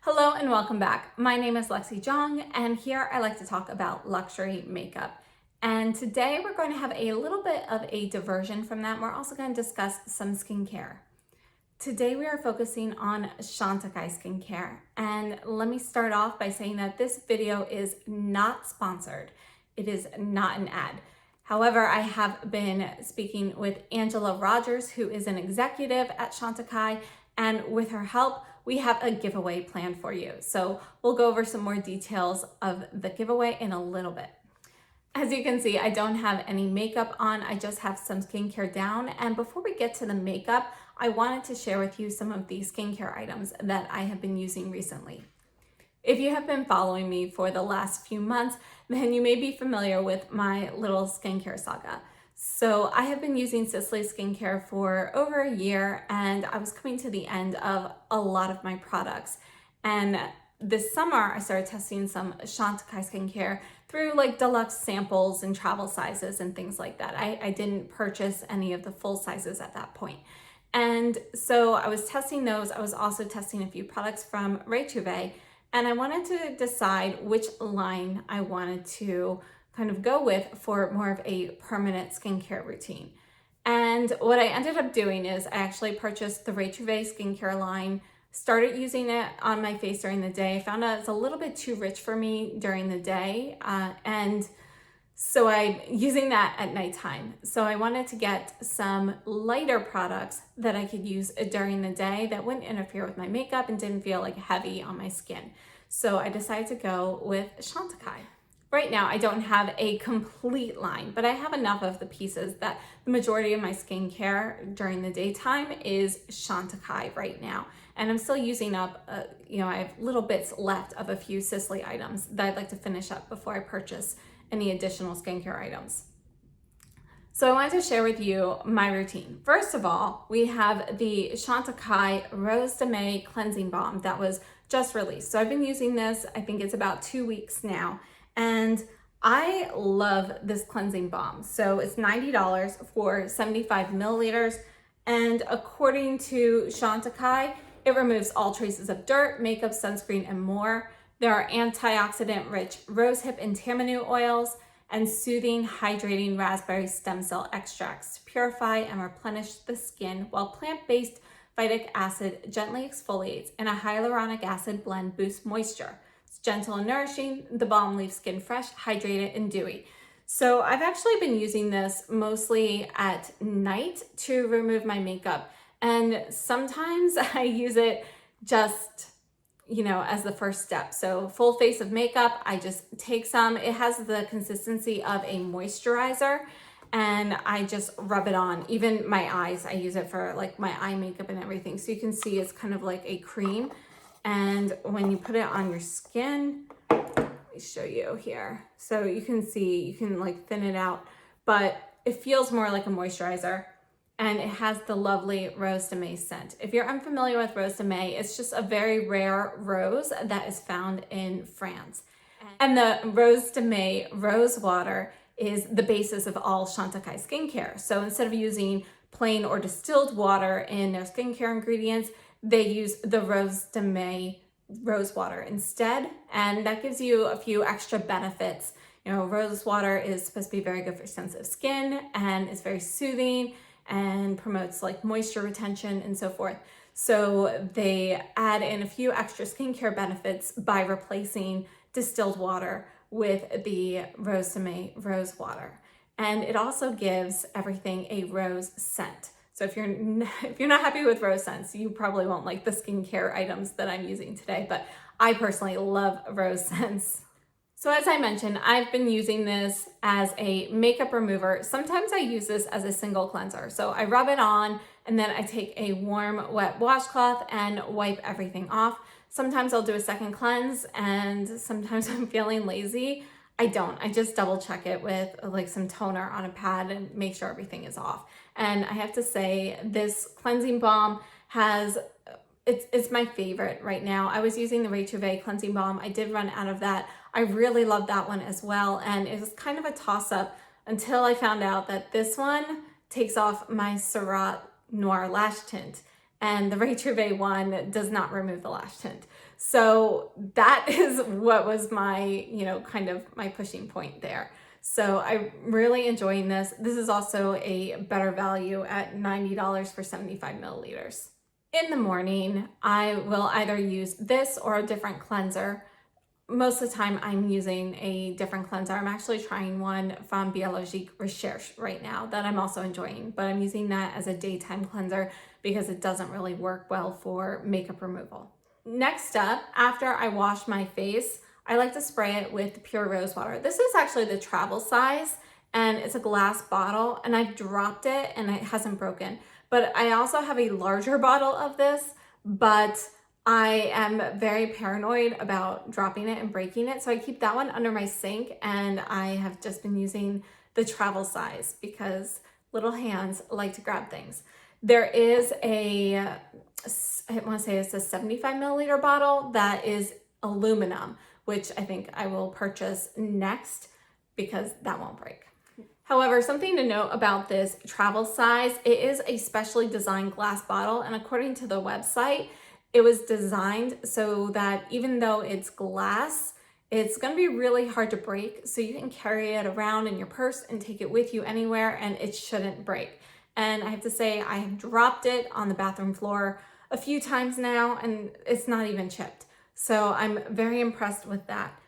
Hello and welcome back. My name is Lexi Jong, and here I like to talk about luxury makeup. And today we're going to have a little bit of a diversion from that. We're also going to discuss some skincare. Today we are focusing on Chantecaille skincare. And let me start off by saying that this video is not sponsored. It is not an ad. However, I have been speaking with Angela Rogers, who is an executive at Chantecaille, and with her help, we have a giveaway planned for you. So we'll go over some more details of the giveaway in a little bit. As you can see, I don't have any makeup on, I just have some skincare down. And before we get to the makeup, I wanted to share with you some of these skincare items that I have been using recently. If you have been following me for the last few months, then you may be familiar with my little skincare saga. So I have been using Sisley skincare for over a year, and I was coming to the end of a lot of my products. And this summer, I started testing some Chantecaille skincare through like deluxe samples and travel sizes and things like that. I didn't purchase any of the full sizes at that point. And so I was testing those. I was also testing a few products from GRWM, and I wanted to decide which line I wanted to kind of go with for more of a permanent skincare routine. And what I ended up doing is I actually purchased the GRWM skincare line, started using it on my face during the day, found out it's a little bit too rich for me during the day, and so I'm using that at nighttime. So I wanted to get some lighter products that I could use during the day that wouldn't interfere with my makeup and didn't feel like heavy on my skin. So I decided to go with Chantecaille. Right now, I don't have a complete line, but I have enough of the pieces that the majority of my skincare during the daytime is Chantecaille right now. And I'm still using up, I have little bits left of a few Sisley items that I'd like to finish up before I purchase any additional skincare items. So I wanted to share with you my routine. First of all, we have the Chantecaille Rose de May Cleansing Balm that was just released. So I've been using this, I think it's about 2 weeks now. And I love this cleansing balm. So it's $90 for 75 milliliters. And according to Chantecaille, it removes all traces of dirt, makeup, sunscreen, and more. There are antioxidant-rich rosehip and tamanu oils and soothing, hydrating raspberry stem cell extracts to purify and replenish the skin, while plant-based phytic acid gently exfoliates and a hyaluronic acid blend boosts moisture. It's gentle and nourishing. The balm leaves skin fresh, hydrated, and dewy. So I've actually been using this mostly at night to remove my makeup. And sometimes I use it just, as the first step. So full face of makeup, I just take some. It has the consistency of a moisturizer, and I just rub it on. Even my eyes, I use it for like my eye makeup and everything. So you can see it's kind of like a cream. And when you put it on your skin, let me show you here. So you can see, you can like thin it out, but it feels more like a moisturizer, and it has the lovely Rose de May scent. If you're unfamiliar with Rose de May, it's just a very rare rose that is found in France. And the Rose de May rose water is the basis of all Chantecaille skincare. So instead of using plain or distilled water in their skincare ingredients, they use the Rose de May rose water instead, and that gives you a few extra benefits. Rose water is supposed to be very good for sensitive skin, and it's very soothing and promotes like moisture retention and so forth. So they add in a few extra skincare benefits by replacing distilled water with the Rose de May rose water. And it also gives everything a rose scent. So if you're not happy with rose scents, you probably won't like the skincare items that I'm using today, but I personally love rose scents. So as I mentioned, I've been using this as a makeup remover. Sometimes I use this as a single cleanser. So I rub it on, and then I take a warm, wet washcloth and wipe everything off. Sometimes I'll do a second cleanse, and sometimes I'm feeling lazy. I don't. I just double check it with like some toner on a pad and make sure everything is off. And I have to say, this cleansing balm it's my favorite right now. I was using the GRWM cleansing balm. I did run out of that. I really love that one as well. And it was kind of a toss-up until I found out that this one takes off my Surratt Noir lash tint. and the Ray one does not remove the lash tint. So that is what was my, kind of my pushing point there. So I'm really enjoying this. This is also a better value at $90 for 75 milliliters. In the morning, I will either use this or a different cleanser. Most of the time I'm using a different cleanser. I'm actually trying one from Biologique Recherche right now that I'm also enjoying, but I'm using that as a daytime cleanser because it doesn't really work well for makeup removal. Next up, after I wash my face, I like to spray it with pure rose water. This is actually the travel size and it's a glass bottle, and I've dropped it and it hasn't broken. But I also have a larger bottle of this, but I am very paranoid about dropping it and breaking it. So I keep that one under my sink, and I have just been using the travel size because little hands like to grab things. There is I want to say it's a 75 milliliter bottle that is aluminum, which I think I will purchase next because that won't break. However, something to note about this travel size, it is a specially designed glass bottle, and according to the website, it was designed so that even though it's glass, it's going to be really hard to break, so you can carry it around in your purse and take it with you anywhere, and it shouldn't break. And I have to say, I have dropped it on the bathroom floor a few times now, and it's not even chipped. So I'm very impressed with that.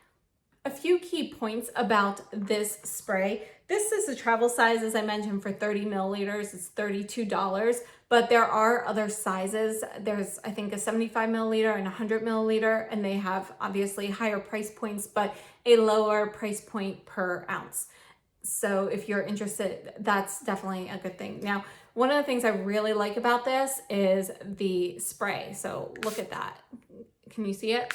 A few key points about this spray. This is the travel size, as I mentioned, for 30 milliliters. It's $32, but there are other sizes. There's, I think, a 75 milliliter and 100 milliliter, and they have obviously higher price points, but a lower price point per ounce. So if you're interested, that's definitely a good thing. Now, one of the things I really like about this is the spray. So look at that. Can you see it?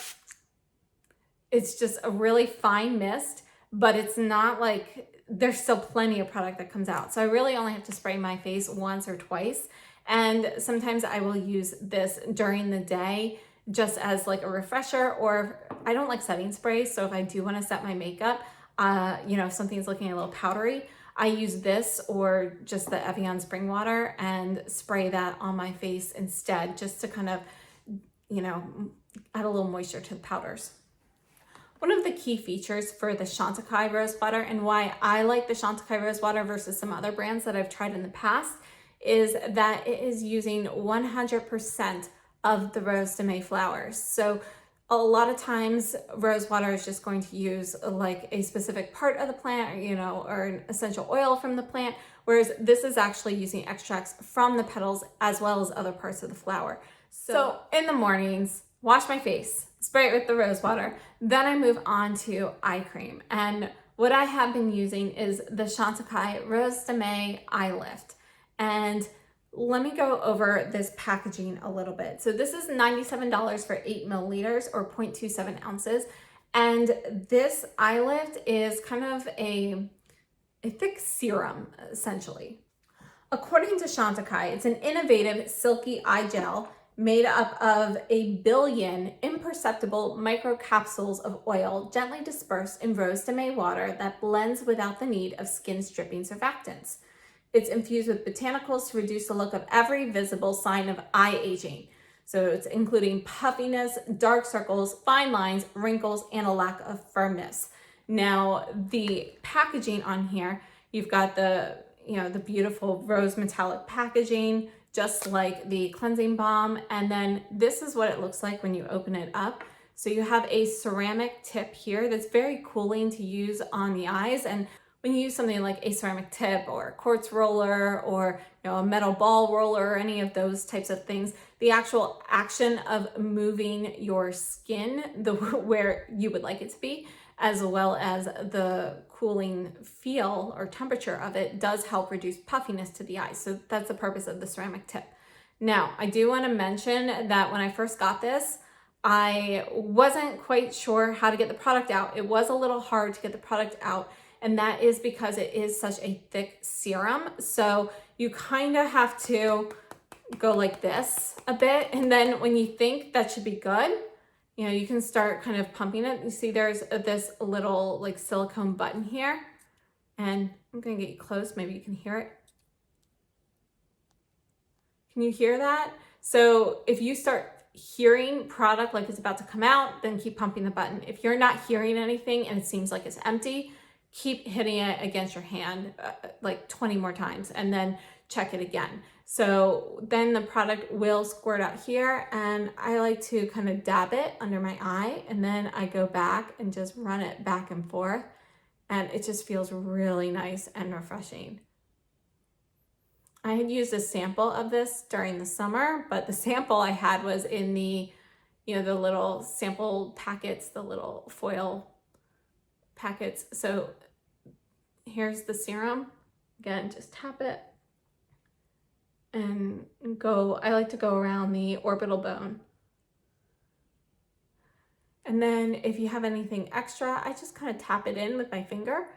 It's just a really fine mist, but it's not like, there's still plenty of product that comes out. So I really only have to spray my face once or twice. And sometimes I will use this during the day just as like a refresher, or I don't like setting sprays. So if I do want to set my makeup, if something's looking a little powdery, I use this or just the Evian spring water and spray that on my face instead, just to kind of, add a little moisture to the powders. One of the key features for the Chantecaille rose water, and why I like the Chantecaille rose water versus some other brands that I've tried in the past, is that it is using 100% of the rose de May flowers. So a lot of times rose water is just going to use like a specific part of the plant, or an essential oil from the plant, whereas this is actually using extracts from the petals as well as other parts of the flower. So in the mornings, wash my face, spray it with the rose water. Then I move on to eye cream. And what I have been using is the Chantecaille Rose de May Eye Lift. And let me go over this packaging a little bit. So this is $97 for 8 milliliters or 0.27 ounces. And this eye lift is kind of a thick serum, essentially. According to Chantecaille, it's an innovative silky eye gel made up of 1 billion imperceptible microcapsules of oil gently dispersed in rose de May water that blends without the need of skin stripping surfactants. It's infused with botanicals to reduce the look of every visible sign of eye aging. So it's including puffiness, dark circles, fine lines, wrinkles, and a lack of firmness. Now, the packaging on here, you've got the beautiful rose metallic packaging, just like the cleansing balm. And then this is what it looks like when you open it up. So you have a ceramic tip here that's very cooling to use on the eyes. And when you use something like a ceramic tip or a quartz roller or a metal ball roller or any of those types of things, the actual action of moving your skin where you would like it to be, as well as the cooling feel or temperature of it, does help reduce puffiness to the eyes. So that's the purpose of the ceramic tip. Now, I do want to mention that when I first got this, I wasn't quite sure how to get the product out. It was a little hard to get the product out, and that is because it is such a thick serum. So you kind of have to go like this a bit, and then when you think that should be good, you can start kind of pumping it. You see there's this little like silicone button here, and I'm gonna get you close, maybe you can hear it. Can you hear that? So if you start hearing product like it's about to come out, then keep pumping the button. If you're not hearing anything and it seems like it's empty, keep hitting it against your hand like 20 more times and then check it again. So then the product will squirt out here, and I like to kind of dab it under my eye, and then I go back and just run it back and forth, and it just feels really nice and refreshing. I had used a sample of this during the summer, but the sample I had was in the, the little sample packets, the little foil packets. So here's the serum. Again, just tap it and go. I like to go around the orbital bone. And then if you have anything extra, I just kind of tap it in with my finger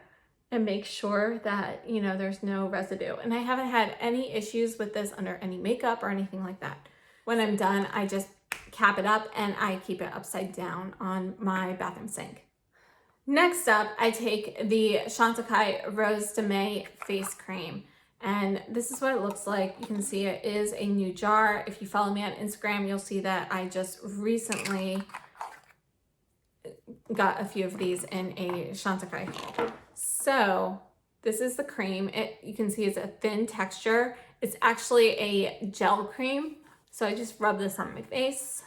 and make sure that, there's no residue. And I haven't had any issues with this under any makeup or anything like that. When I'm done, I just cap it up and I keep it upside down on my bathroom sink. Next up, I take the Chantecaille Rose de May face cream. And this is what it looks like. You can see it is a new jar. If you follow me on Instagram, you'll see that I just recently got a few of these in a Chantecaille haul. So this is the cream. You can see it's a thin texture. It's actually a gel cream. So I just rub this on my face.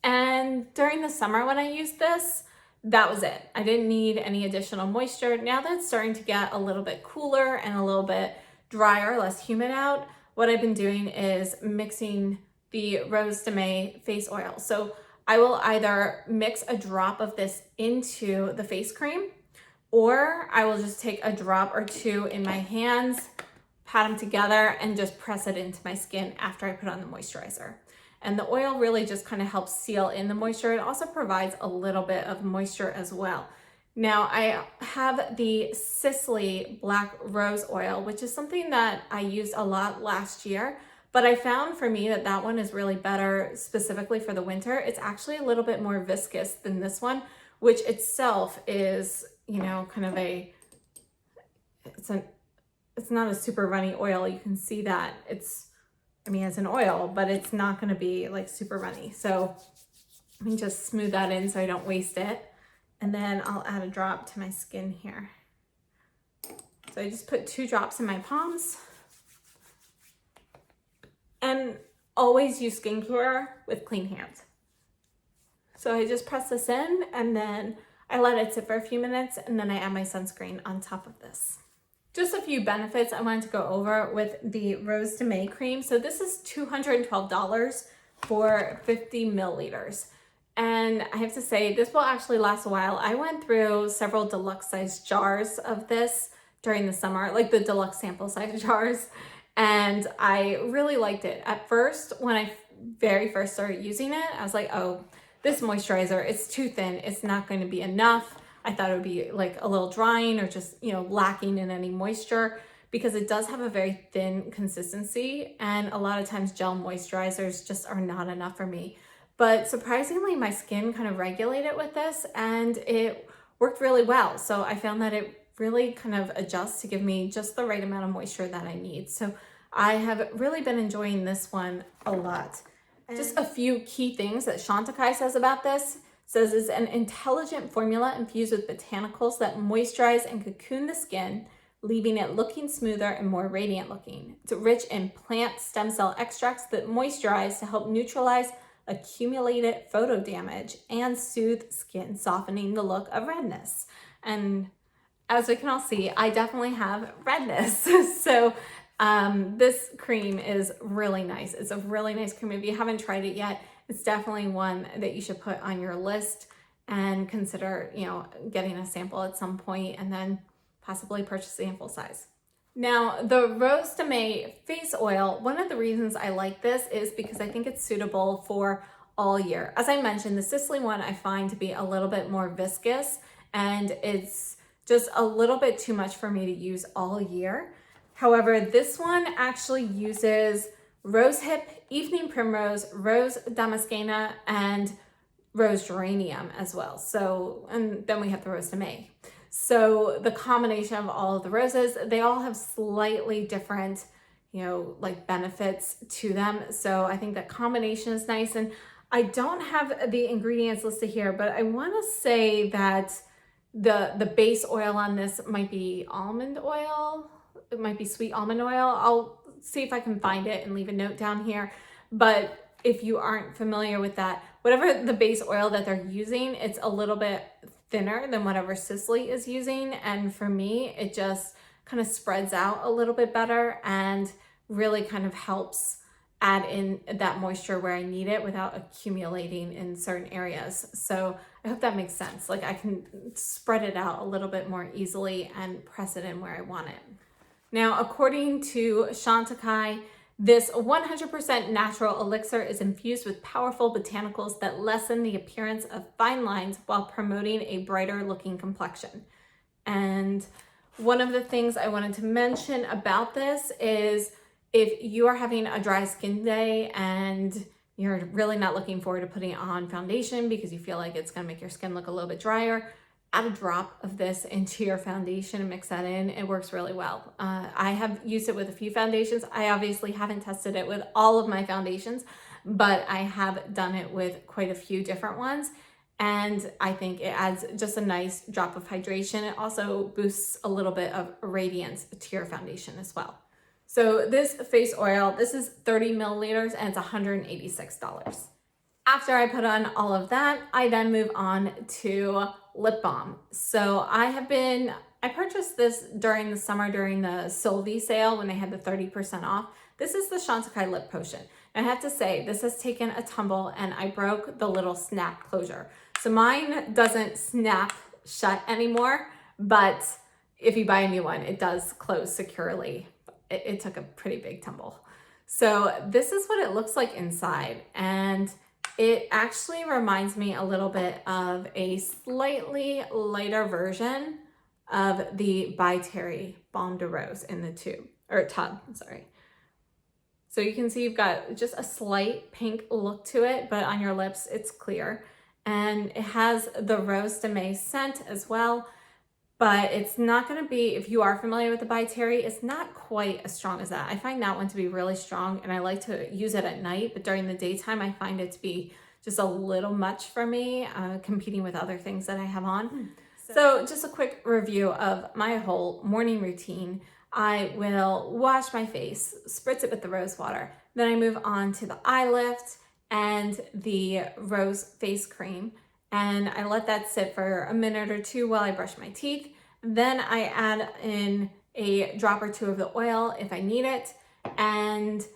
And during the summer when I used this, that was it. I didn't need any additional moisture. Now that it's starting to get a little bit cooler and a little bit drier, less humid out, what I've been doing is mixing the Rose de May face oil. So I will either mix a drop of this into the face cream, or I will just take a drop or two in my hands, pat them together, and just press it into my skin after I put on the moisturizer. And the oil really just kind of helps seal in the moisture. It also provides a little bit of moisture as well. Now I have the Sicily Black Rose Oil, which is something that I used a lot last year, but I found for me that one is really better specifically for the winter. It's actually a little bit more viscous than this one, which itself is, kind of it's not a super runny oil. You can see that it's an oil, but it's not going to be like super runny. So let me just smooth that in so I don't waste it. And then I'll add a drop to my skin here. So I just put 2 drops in my palms. And always use skincare with clean hands. So I just press this in, and then I let it sit for a few minutes, and then I add my sunscreen on top of this. Just a few benefits I wanted to go over with the Rose de May cream. So this is $212 for 50 milliliters. And I have to say, this will actually last a while. I went through several deluxe size jars of this during the summer, like the deluxe sample size jars. And I really liked it. At first, when I very first started using it, I was like, oh, this moisturizer, it's too thin. It's not going to be enough. I thought it would be like a little drying or just, lacking in any moisture, because it does have a very thin consistency. And a lot of times gel moisturizers just are not enough for me. But surprisingly, my skin kind of regulated with this, and it worked really well. So I found that it really kind of adjusts to give me just the right amount of moisture that I need. So I have really been enjoying this one a lot. Just a few key things that Chantecaille says about this. Says it's an intelligent formula infused with botanicals that moisturize and cocoon the skin, leaving it looking smoother and more radiant looking. It's rich in plant stem cell extracts that moisturize to help neutralize accumulated photo damage and soothe skin, softening the look of redness. And as we can all see, I definitely have redness. So this cream is really nice. It's a really nice cream. If you haven't tried it yet, it's definitely one that you should put on your list and consider, getting a sample at some point and then possibly purchasing a full size. Now, the Rose de May face oil, one of the reasons I like this is because I think it's suitable for all year. As I mentioned, the Sicily one I find to be a little bit more viscous, and it's just a little bit too much for me to use all year. However, this one actually uses rosehip, evening primrose, rose damascena, and rose geranium as well. So, and then we have the Rose de May. So the combination of all of the roses, they all have slightly different, like benefits to them. So I think that combination is nice. And I don't have the ingredients listed here, but I want to say that the base oil on this might be almond oil. It might be sweet almond oil. I'll see if I can find it and leave a note down here. But if you aren't familiar with that, whatever the base oil that they're using, it's a little bit thinner than whatever Sicily is using. And for me, it just kind of spreads out a little bit better and really kind of helps add in that moisture where I need it without accumulating in certain areas. So I hope that makes sense. Like I can spread it out a little bit more easily and press it in where I want it. Now, according to Chantecaille, this 100% natural elixir is infused with powerful botanicals that lessen the appearance of fine lines while promoting a brighter looking complexion. And one of the things I wanted to mention about this is if you are having a dry skin day and you're really not looking forward to putting on foundation because you feel like it's going to make your skin look a little bit drier, add a drop of this into your foundation and mix that in. It works really well. I have used it with a few foundations. I obviously haven't tested it with all of my foundations, but I have done it with quite a few different ones. And I think it adds just a nice drop of hydration. It also boosts a little bit of radiance to your foundation as well. So this face oil, this is 30 milliliters and it's $186. After I put on all of that, I then move on to lip balm. So I purchased this during the summer during the Sylvie sale when they had the 30% off. This is the Chantecaille lip potion. And I have to say, this has taken a tumble and I broke the little snap closure. So mine doesn't snap shut anymore, but if you buy a new one, it does close securely. It took a pretty big tumble. So this is what it looks like inside. And it actually reminds me a little bit of a slightly lighter version of the By Terry Balm de Rose in the tub, sorry. So you can see you've got just a slight pink look to it, but on your lips, it's clear. And it has the Rose de May scent as well. But it's not going to be, if you are familiar with the By Terry, it's not quite as strong as that. I find that one to be really strong and I like to use it at night, but during the daytime, I find it to be just a little much for me, competing with other things that I have on. So just a quick review of my whole morning routine. I will wash my face, spritz it with the rose water. Then I move on to the eye lift and the rose face cream. And I let that sit for a minute or two while I brush my teeth. Then I add in a drop or two of the oil if I need it and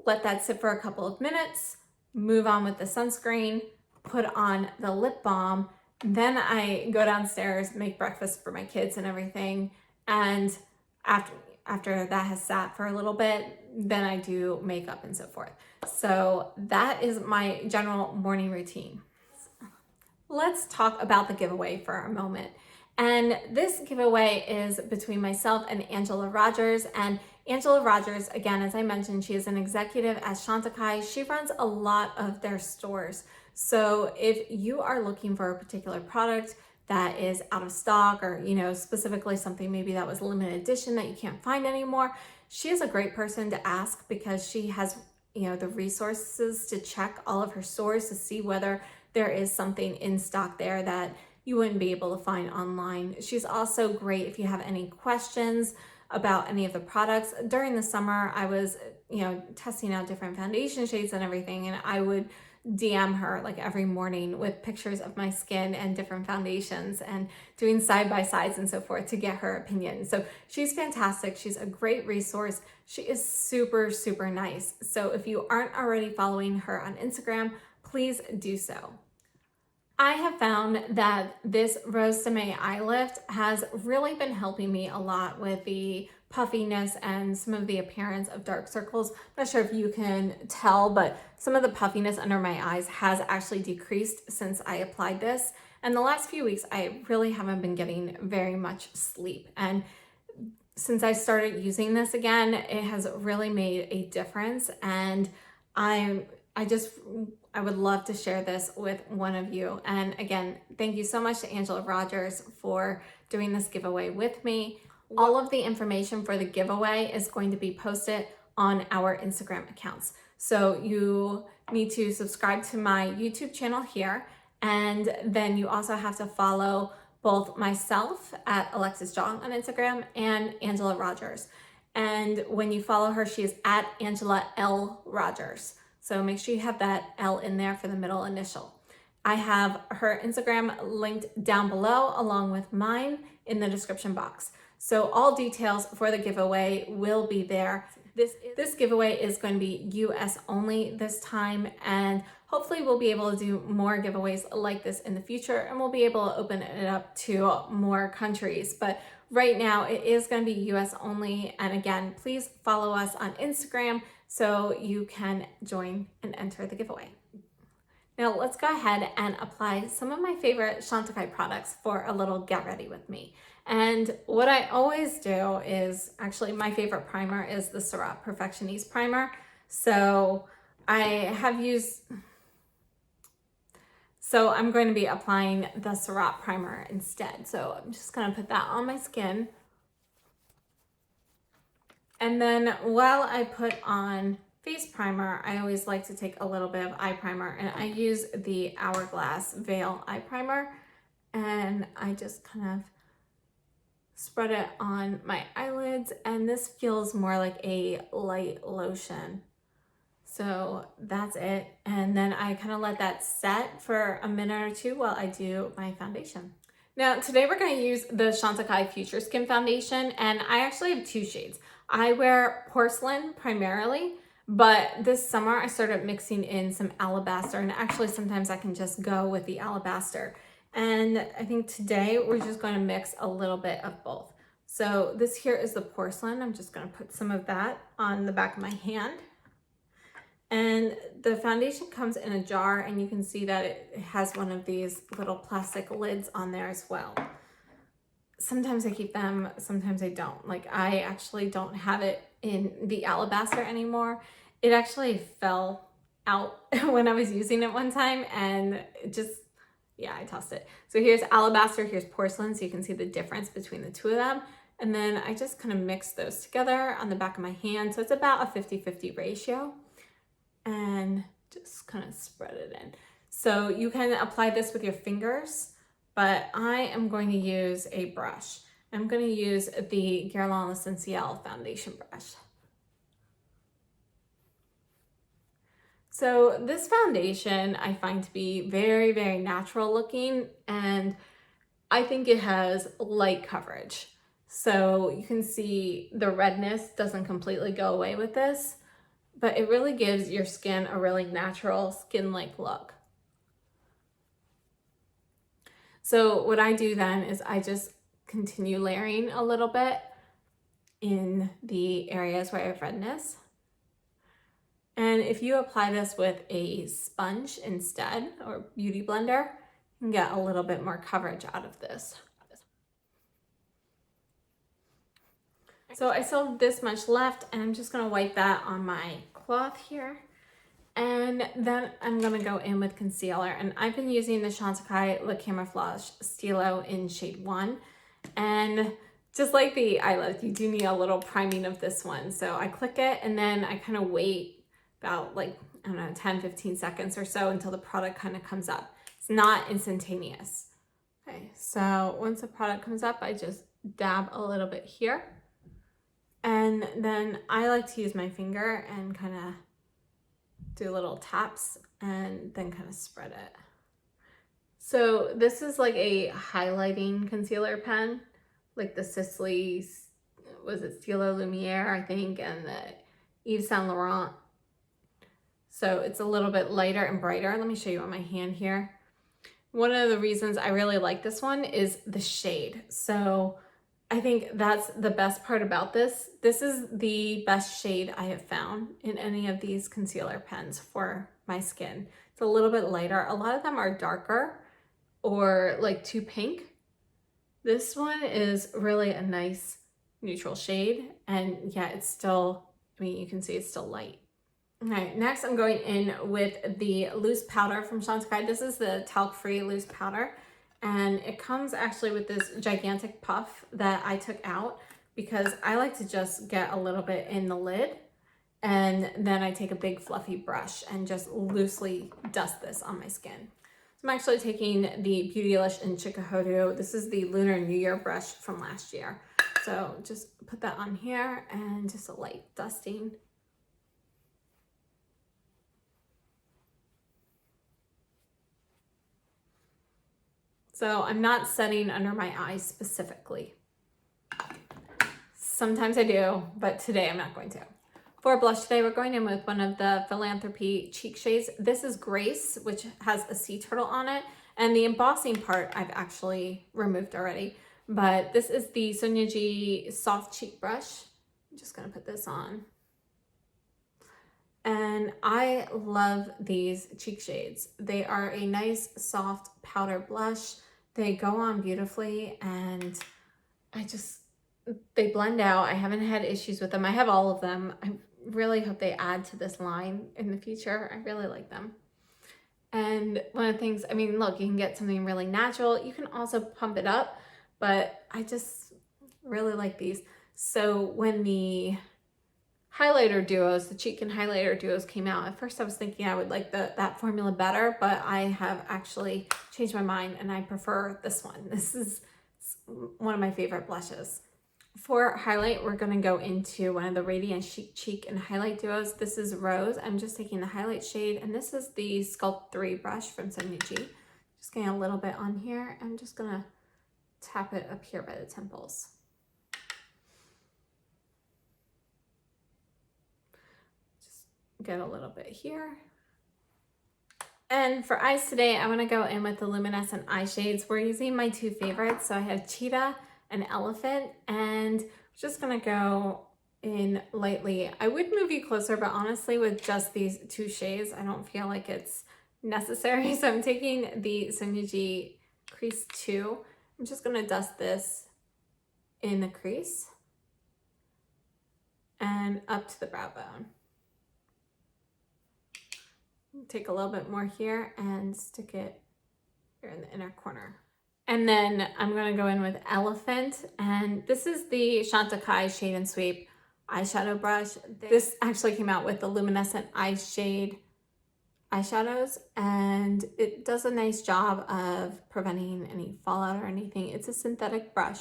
let that sit for a couple of minutes, move on with the sunscreen, put on the lip balm. Then I go downstairs, make breakfast for my kids and everything. And after that has sat for a little bit, then I do makeup and so forth. So that is my general morning routine. Let's talk about the giveaway for a moment. And this giveaway is between myself and Angela Rogers. And Angela Rogers, again, as I mentioned, she is an executive at Chantecaille. She runs a lot of their stores. So if you are looking for a particular product that is out of stock or, specifically something maybe that was limited edition that you can't find anymore, she is a great person to ask because she has, the resources to check all of her stores to see whether there is something in stock there that you wouldn't be able to find online. She's also great if you have any questions about any of the products. During the summer, I was, testing out different foundation shades and everything, and I would DM her like every morning with pictures of my skin and different foundations and doing side-by-sides and so forth to get her opinion. So she's fantastic. She's a great resource. She is super, super nice. So if you aren't already following her on Instagram, please do so. I have found that this Rose de May eye lift has really been helping me a lot with the puffiness and some of the appearance of dark circles. I'm not sure if you can tell, but some of the puffiness under my eyes has actually decreased since I applied this. And the last few weeks, I really haven't been getting very much sleep. And since I started using this again, it has really made a difference. And I would love to share this with one of you. And again, thank you so much to Angela Rogers for doing this giveaway with me. All of the information for the giveaway is going to be posted on our Instagram accounts. So you need to subscribe to my YouTube channel here, and then you also have to follow both myself at Alexis Jong on Instagram and Angela Rogers. And when you follow her, she is at Angela L. Rogers. So make sure you have that L in there for the middle initial. I have her Instagram linked down below along with mine in the description box. So all details for the giveaway will be there. This giveaway is going to be US only this time, and hopefully we'll be able to do more giveaways like this in the future, and we'll be able to open it up to more countries. But right now it is going to be US only. And again, please follow us on Instagram so you can join and enter the giveaway. Now let's go ahead and apply some of my favorite Chantecaille products for a little get ready with me. And what I always do is, actually my favorite primer is the Serum Perfectioniste primer. So I'm going to be applying the Serum primer instead. So I'm just going to put that on my skin. And then while I put on face primer, I always like to take a little bit of eye primer, and I use the Hourglass Veil eye primer, and I just kind of spread it on my eyelids, and this feels more like a light lotion. So that's it. And then I kind of let that set for a minute or two while I do my foundation. Now today we're going to use the Chantecaille Future Skin Foundation, and I actually have two shades. I wear Porcelain primarily, but this summer I started mixing in some Alabaster, and actually sometimes I can just go with the Alabaster. And I think today we're just going to mix a little bit of both. So this here is the Porcelain. I'm just going to put some of that on the back of my hand. And the foundation comes in a jar, and you can see that it has one of these little plastic lids on there as well. Sometimes I keep them, sometimes I don't. Like, I actually don't have it in the Alabaster anymore. It actually fell out when I was using it one time, and it just, yeah, I tossed it. So here's Alabaster, here's Porcelain, so you can see the difference between the two of them. And then I just kind of mix those together on the back of my hand. So it's about a 50-50 ratio, and just kind of spread it in. So you can apply this with your fingers, but I am going to use a brush. I'm going to use the Guerlain Essentiel foundation brush. So this foundation I find to be very, very natural looking, and I think it has light coverage. So you can see the redness doesn't completely go away with this, but it really gives your skin a really natural skin-like look. So what I do then is I just continue layering a little bit in the areas where I have redness. And if you apply this with a sponge instead, or beauty blender, you can get a little bit more coverage out of this. So I still have this much left, and I'm just gonna wipe that on my cloth here. And then I'm gonna go in with concealer, and I've been using the Chantecaille Le Camouflage Stilo in shade 1. And just like the eyelid, you do need a little priming of this one. So I click it, and then I kind of wait about, like, I don't know, 10-15 seconds or so until the product kind of comes up. It's not instantaneous. Okay, so once the product comes up, I just dab a little bit here. And then I like to use my finger and kind of do little taps and then kind of spread it. So this is like a highlighting concealer pen, like the Sisley, was it Stilo Lumiere, I think, and the Yves Saint Laurent. So it's a little bit lighter and brighter. Let me show you on my hand here. One of the reasons I really like this one is the shade. So I think that's the best part about this. This is the best shade I have found in any of these concealer pens for my skin. It's a little bit lighter. A lot of them are darker or like too pink. This one is really a nice neutral shade, and yeah, it's still, I mean, you can see it's still light. Okay, next I'm going in with the loose powder from Chantecaille. This is the talc-free loose powder, and it comes actually with this gigantic puff that I took out because I like to just get a little bit in the lid And then I take a big fluffy brush and just loosely dust this on my skin. So I'm actually taking the Beautylish in Chikuhodo. This is the Lunar New Year brush from last year. So just put that on here and just a light dusting. So I'm not setting under my eyes specifically. Sometimes I do, but today I'm not going to. For blush today, we're going in with one of the Philanthropy cheek shades. This is Grace, which has a sea turtle on it. And the embossing part I've actually removed already. But this is the Sonyeji soft cheek brush. I'm just gonna put this on. And I love these cheek shades. They are a nice soft powder blush. They go on beautifully and they blend out. I haven't had issues with them. I have all of them. I really hope they add to this line in the future. I really like them. And one of the things, I mean, look, you can get something really natural. You can also pump it up, but I just really like these. So when the highlighter duos, the cheek and highlighter duos came out, at first I was thinking I would like that formula better, but I have actually changed my mind and I prefer this one. This is one of my favorite blushes. For highlight, we're going to go into one of the Radiant Chic Cheek and Highlight Duos. This is Rose. I'm just taking the highlight shade, and this is the Sculpt 3 brush from Sonyeji. Just getting a little bit on here. I'm just going to tap it up here by the temples. Just get a little bit here. And for eyes today, I'm going to go in with the Luminescent eye shades. We're using my two favorites. So I have Cheetah and Elephant, and we're just gonna go in lightly. I would move you closer, but honestly with just these two shades, I don't feel like it's necessary. So I'm taking the Sonyeji Crease 2. I'm just gonna dust this in the crease and up to the brow bone. Take a little bit more here and stick it here in the inner corner. And then I'm going to go in with Elephant, and this is the Chantecaille Shade and Sweep eyeshadow brush. This actually came out with the Luminescent Eye Shade eyeshadows, and it does a nice job of preventing any fallout or anything. It's a synthetic brush.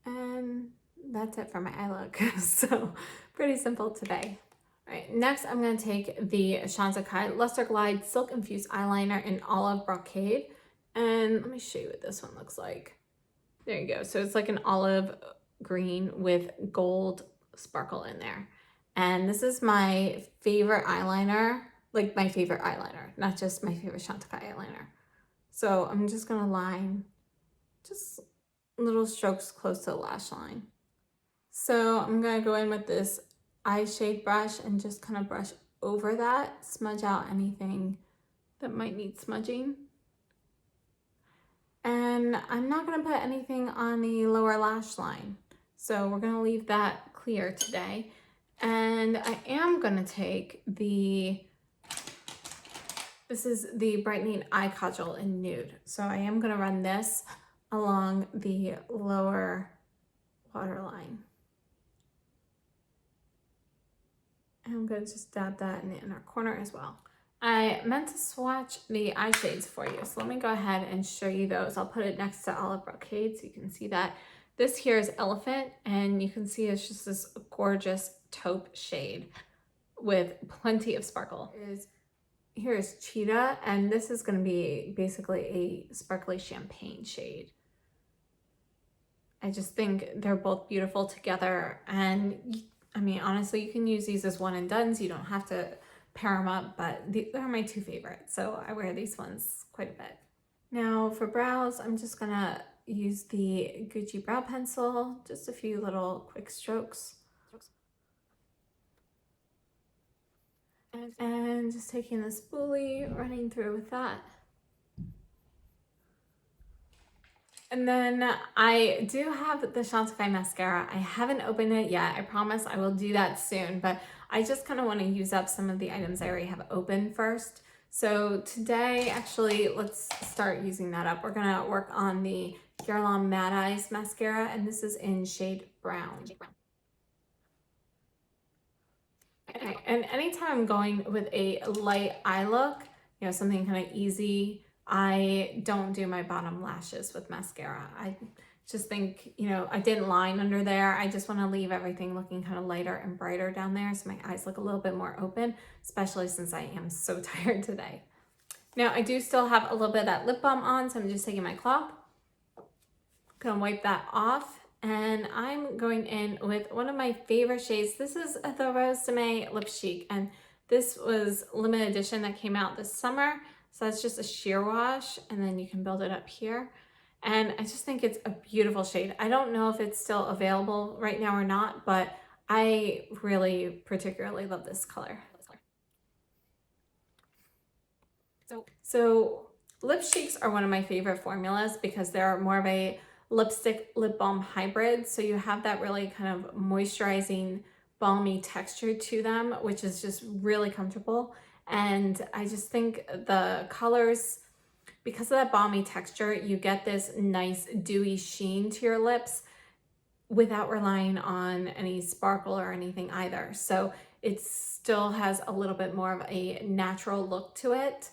And that's it for my eye look. So pretty simple today. All right, next I'm going to take the Chantecaille Luster Glide Silk Infused Eyeliner in Olive Brocade. And let me show you what this one looks like. There you go. So it's like an olive green with gold sparkle in there. And this is my favorite eyeliner, like my favorite eyeliner, not just my favorite Chantecaille eyeliner. So I'm just going to line just little strokes close to the lash line. So I'm going to go in with this eye shade brush and just kind of brush over that, smudge out anything that might need smudging. And I'm not going to put anything on the lower lash line, so we're going to leave that clear today. And I am going to take this is the Brightening Eye Kaajal in Nude. So I am going to run this along the lower waterline. And I'm going to just dab that in the inner corner as well. I meant to swatch the eye shades for you, so let me go ahead and show you those. I'll put it next to Olive Brocade so you can see that. This here is Elephant, and you can see it's just this gorgeous taupe shade with plenty of sparkle. Here is Cheetah, and this is going to be basically a sparkly champagne shade. I just think they're both beautiful together, and I mean, honestly, you can use these as one and dones. You don't have to pair them up, but they're my two favorites, so I wear these ones quite a bit. Now for brows, I'm just gonna use the Gucci brow pencil, just a few little quick strokes. And just taking the spoolie, running through with that. And then I do have the Chantecaille mascara. I haven't opened it yet. I promise I will do that soon, but I just kind of want to use up some of the items I already have open first. So today, actually, let's start using that up. We're going to work on the GRWM Matte Eyes mascara, and this is in shade brown. Okay, and anytime I'm going with a light eye look, something kind of easy, I don't do my bottom lashes with mascara. I just think, I didn't line under there. I just want to leave everything looking kind of lighter and brighter down there so my eyes look a little bit more open, especially since I am so tired today. Now, I do still have a little bit of that lip balm on, so I'm just taking my cloth, gonna wipe that off, and I'm going in with one of my favorite shades. This is the Rose de May Lip Chic, and this was limited edition that came out this summer. So that's just a sheer wash, and then you can build it up here. And I just think it's a beautiful shade. I don't know if it's still available right now or not, but I really particularly love this color. So lip cheeks are one of my favorite formulas because they're more of a lipstick lip balm hybrid. So you have that really kind of moisturizing, balmy texture to them, which is just really comfortable. And I just think the colors, because of that balmy texture, you get this nice dewy sheen to your lips without relying on any sparkle or anything either. So it still has a little bit more of a natural look to it.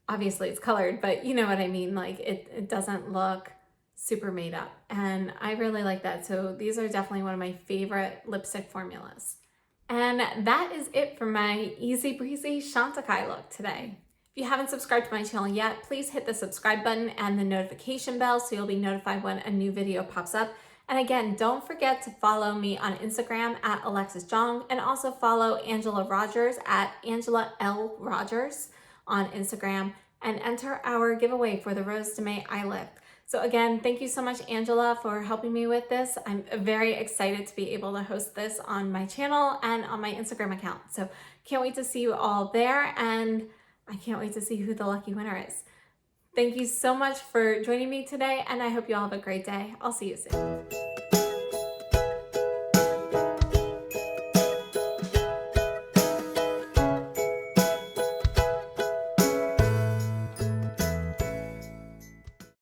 Obviously it's colored, but you know what I mean? Like it doesn't look super made up, and I really like that. So these are definitely one of my favorite lipstick formulas. And that is it for my easy breezy Chantecaille look today. If you haven't subscribed to my channel yet, please hit the subscribe button and the notification bell so you'll be notified when a new video pops up. And again, don't forget to follow me on Instagram at AlexisJong, and also follow Angela Rogers at Angela L. Rogers on Instagram, and enter our giveaway for the Rose de May eye lift. So again, thank you so much, Angela, for helping me with this. I'm very excited to be able to host this on my channel and on my Instagram account. So can't wait to see you all there, and I can't wait to see who the lucky winner is. Thank you so much for joining me today, and I hope you all have a great day. I'll see you soon.